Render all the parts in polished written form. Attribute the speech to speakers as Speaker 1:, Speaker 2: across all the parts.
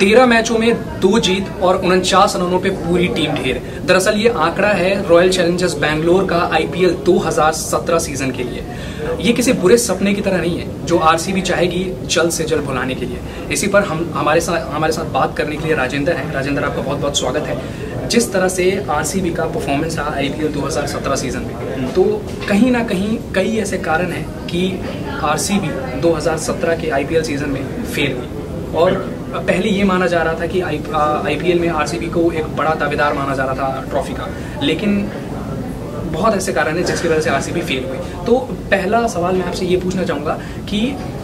Speaker 1: 13 मैचों में 2 जीत और 49 रनों पे पूरी टीम ढेर। दरअसल ये आंकड़ा है रॉयल चैलेंजर्स बैंगलोर का आईपीएल 2017 सीजन के लिए। ये किसी बुरे सपने की तरह नहीं है जो आरसीबी चाहेगी जल्द से जल्द भुलाने के लिए। इसी पर हमारे साथ बात करने के लिए राजेंद्र हैं। राजेंद्र, आपका बहुत बहुत स्वागत है। जिस तरह से आरसीबी का परफॉर्मेंस रहा आईपीएल 2017 सीजन में, तो कहीं ना कहीं कई ऐसे कारण हैं कि आरसीबी 2017 के आईपीएल सीजन में फेल हुई। और पहले ये माना जा रहा था कि आईपीएल में आरसीबी को एक बड़ा दावेदार माना जा रहा था ट्रॉफी का, लेकिन बहुत ऐसे कारण हैं जिसकी वजह से आरसीबी फेल हुई। तो पहला सवाल मैं आपसे ये पूछना चाहूँगा कि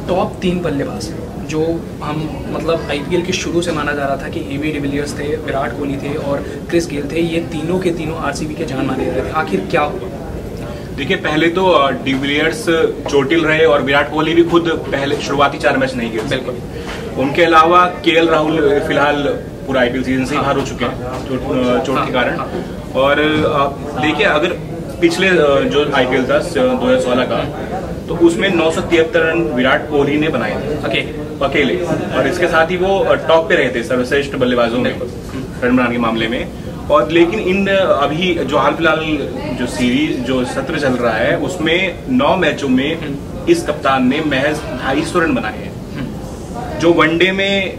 Speaker 1: टॉप 3 बल्लेबाज जो हम मतलब आईपीएल के शुरू से माना जा रहा था कि एबी डिविलियर्स थे, विराट कोहली थे और क्रिस गेल थे, ये तीनों के तीनों आरसीबी के जान माने जा रहे थे। आखिर क्या हुआ?
Speaker 2: देखिए, पहले तो डिविलियर्स चोटिल रहे और विराट कोहली भी खुद पहले शुरुआती 4 मैच नहीं खेल सके। उनके अलावा केएल राहुल फिलहाल पूरा आईपीएल सीजन से ही बाहर हो चुके हैं चोट के कारण। और देखिए, अगर पिछले जो आईपीएल था 2016 का, तो उसमें 973 रन विराट कोहली ने बनाए थे अकेले, और इसके साथ ही वो टॉप पे रहे थे सर्वश्रेष्ठ बल्लेबाजों में रन बनाने के मामले में। और लेकिन इन अभी जो हाल फिलहाल जो सीरीज जो सत्र चल रहा है, उसमें 9 मैचों में इस कप्तान ने महज 250 रन बनाए हैं। जो वनडे में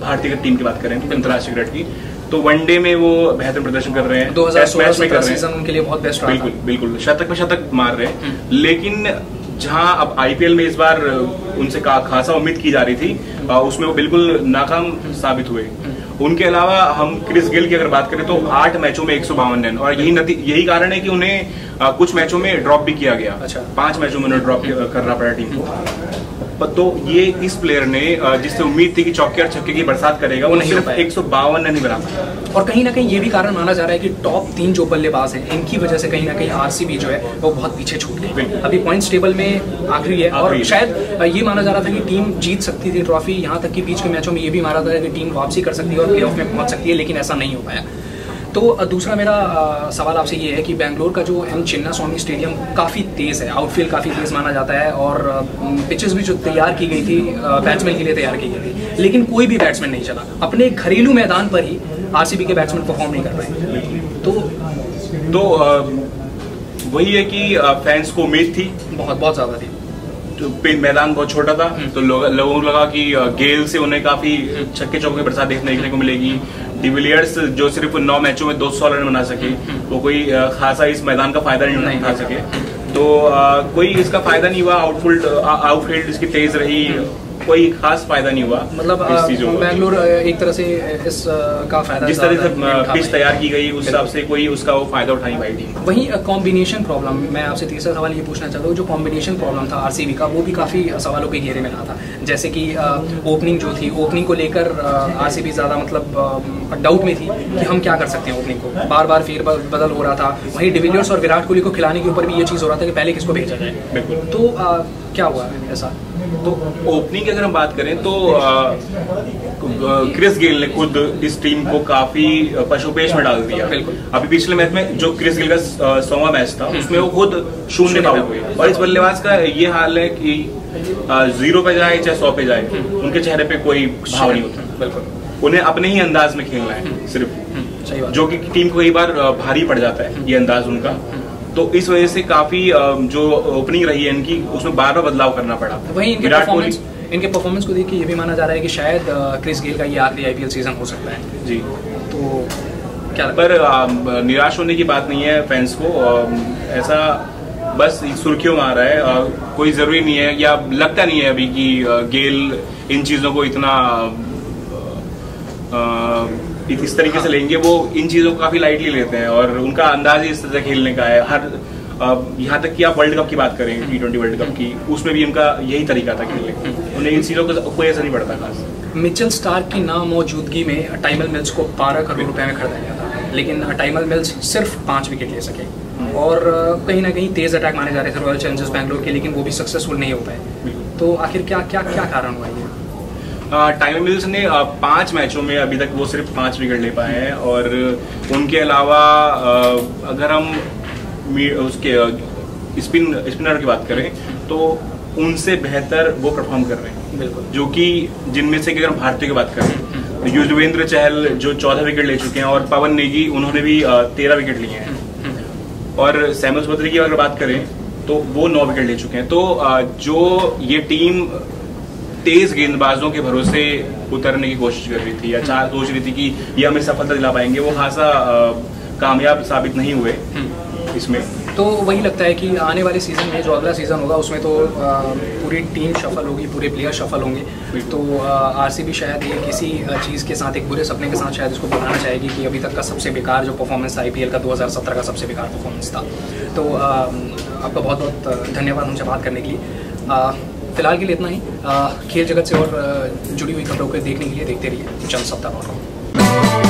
Speaker 2: भारतीय टीम की बात करें, अंतर्राष्ट्रीय क्रिकेट की, तो वनडे में वो बेहतर प्रदर्शन कर रहे हैं।
Speaker 1: 2016 सीजन उनके लिए बहुत बेस्ट रहा।
Speaker 2: बिल्कुल शतक पे शतक मार रहे हैं। लेकिन जहां अब आईपीएल में इस बार उनसे खासा उम्मीद की जा रही थी, उसमें वो बिल्कुल नाकाम साबित हुए। उनके अलावा हम क्रिस गेल की अगर बात करें तो 8 मैचों में 152 रन, और यही कारण है कि उन्हें कुछ मैचों में ड्रॉप भी किया गया। 5 मैचों में उन्हें ड्रॉप करना पड़ा टीम को। तो ये इस प्लेयर ने जिससे उम्मीद थी कि चौके और छक्के की बरसात करेगा, वो नहीं सिर्फ 152 रन ही बना पाया।
Speaker 1: और कहीं ना कहीं ये भी कारण माना जा रहा है कि टॉप 3 जो बल्लेबाज हैं, इनकी वजह से कहीं ना कहीं आरसीबी जो है वो बहुत पीछे छूट गई। अभी पॉइंट्स टेबल में आखिरी है, और शायद ये माना जा रहा था कि टीम जीत सकती थी ट्रॉफी। यहाँ तक कि बीच के मैचों में ये भी माना था कि टीम वापसी कर सकती है और प्लेऑफ में पहुंच सकती है, लेकिन ऐसा नहीं हो पाया। तो दूसरा मेरा सवाल आपसे ये है कि बेंगलोर का जो एम चिन्नास्वामी स्टेडियम काफ़ी तेज़ है, आउटफील्ड काफ़ी तेज़ माना जाता है, और पिचेस भी जो तैयार की गई थी बैट्समैन के लिए तैयार की गई थी, लेकिन कोई भी बैट्समैन नहीं चला। अपने घरेलू मैदान पर ही आरसीबी के बैट्समैन परफॉर्म नहीं कर रहे।
Speaker 2: तो वही है कि फैंस को उम्मीद थी,
Speaker 1: बहुत ज़्यादा थी।
Speaker 2: तो मैदान बहुत छोटा था, तो लोगों को लगा कि गेल से उन्हें काफी छक्के चौके बरसात देखने को मिलेगी। डिविलियर्स जो सिर्फ 9 मैचों में 200 रन बना सके, वो कोई खासा इस मैदान का फायदा नहीं उठा सके। तो कोई इसका फायदा नहीं हुआ। आउटफील्ड इसकी तेज रही, कोई खास फायदा नहीं हुआ।
Speaker 1: मतलब बेंगलोर एक तरह से इस का फायदा,
Speaker 2: जिस तरह से पिच तैयार की गई उस हिसाब से कोई उसका वो फायदा उठा नहीं पाई थी।
Speaker 1: वहीं कॉम्बिनेशन प्रॉब्लम, मैं आपसे तीसरा सवाल ये पूछना चाहता हूँ, जो कॉम्बिनेशन प्रॉब्लम था आरसीबी का, वो भी काफी सवालों के घेरे में रहा था। जैसे कि ओपनिंग जो थी, ओपनिंग को लेकर आरसीबी ज्यादा मतलब डाउट में थी कि हम क्या कर सकते हैं। ओपनिंग को बार बार फेर बदल हो रहा था। वहीं डिविलियर्स और विराट कोहली को खिलाने के ऊपर भी ये चीज हो रहा था कि पहले किसको भेजा जाए। तो क्या हुआ ऐसा?
Speaker 2: तो ओपनिंग की अगर हम बात करें तो क्रिस गेल ने खुद इस टीम को काफी पशुपेश में डाल दिया। अभी पिछले मैच में जो क्रिस गेल का 100वां मैच था, उसमें वो खुद 0 आउट हुए। और इस बल्लेबाज का ये हाल है कि 0 पे जाए चाहे 100 पे जाए, उनके चेहरे पे कोई भाव नहीं होता। उन्हें अपने ही अंदाज में खेलना है सिर्फ, जो कि टीम को कई बार भारी पड़ जाता है ये अंदाज उनका। तो इस वजह से काफी जो ओपनिंग रही है इनकी, उसमें बार बार बदलाव करना पड़ा।
Speaker 1: वहीं इनके परफॉर्मेंस को देख के ये भी माना जा रहा है कि शायद क्रिस गेल का ये आखिरी आईपीएल सीजन हो सकता है।
Speaker 2: जी,
Speaker 1: तो क्या
Speaker 2: पर निराश होने की बात नहीं है फैंस को। ऐसा बस सुर्खियों में आ रहा है, कोई जरूरी नहीं है या लगता नहीं है अभी कि गेल इन चीजों को इतना इस तरीके से लेंगे। वो इन चीजों को काफी लाइटली लेते हैं, और उनका अंदाज ही इस तरह से खेलने का है। हर यहाँ तक कि आप वर्ल्ड कप की बात करें, T20 वर्ल्ड कप की, उसमें भी उनका यही तरीका था खेलने का। उन्हें इन चीजों का कोई असर नहीं पड़ता खास।
Speaker 1: मिचेल स्टार्क की नामौजूदगी में टाइमल मिल्स को 12 करोड़ रुपए में खरीदा गया था, लेकिन टाइमल मिल्स सिर्फ 5 विकेट ले सके। और कहीं ना कहीं तेज अटैक माने जा रहे थे रॉयल चैलेंजर्स बैंगलोर के, लेकिन वो भी सक्सेसफुल नहीं हो पाए। तो आखिर क्या कारण हुआ ये?
Speaker 2: टाइमल मिल्स ने 5 मैचों में अभी तक वो सिर्फ 5 विकेट ले पाए हैं। और उनके अलावा अगर हम उसके स्पिनर की बात करें तो उनसे बेहतर वो परफॉर्म कर रहे हैं।
Speaker 1: बिल्कुल।
Speaker 2: जो कि जिनमें से अगर हम भारतीय की बात करें, युजवेंद्र चहल जो 14 विकेट ले चुके हैं, और पवन नेगी उन्होंने भी 13 विकेट लिए हैं, और सैमुअल बद्री की अगर बात करें तो वो 9 विकेट ले चुके हैं। तो जो ये टीम तेज गेंदबाजों के भरोसे उतरने की कोशिश कर रही थी या सोच रही थी कि ये हमें सफलता दिला पाएंगे, वो खासा कामयाब साबित नहीं हुए इसमें।
Speaker 1: तो वही लगता है कि आने वाले सीजन में जो अगला सीजन होगा उसमें तो पूरी टीम शफल होगी, पूरे प्लेयर शफल होंगे। तो आरसीबी शायद ये किसी चीज़ के साथ, एक बुरे सपने के साथ शायद इसको बुलाना चाहेगी कि अभी तक का सबसे बेकार जो परफॉर्मेंस था आईपीएल का 2017 का सबसे बेकार परफॉर्मेंस था। तो आपका बहुत बहुत धन्यवाद हमसे बात करने के लिए। फिलहाल के लिए इतना ही। खेल जगत से और जुड़ी हुई खबरों को देखने के लिए देखते रहिए जनसत्ता.com।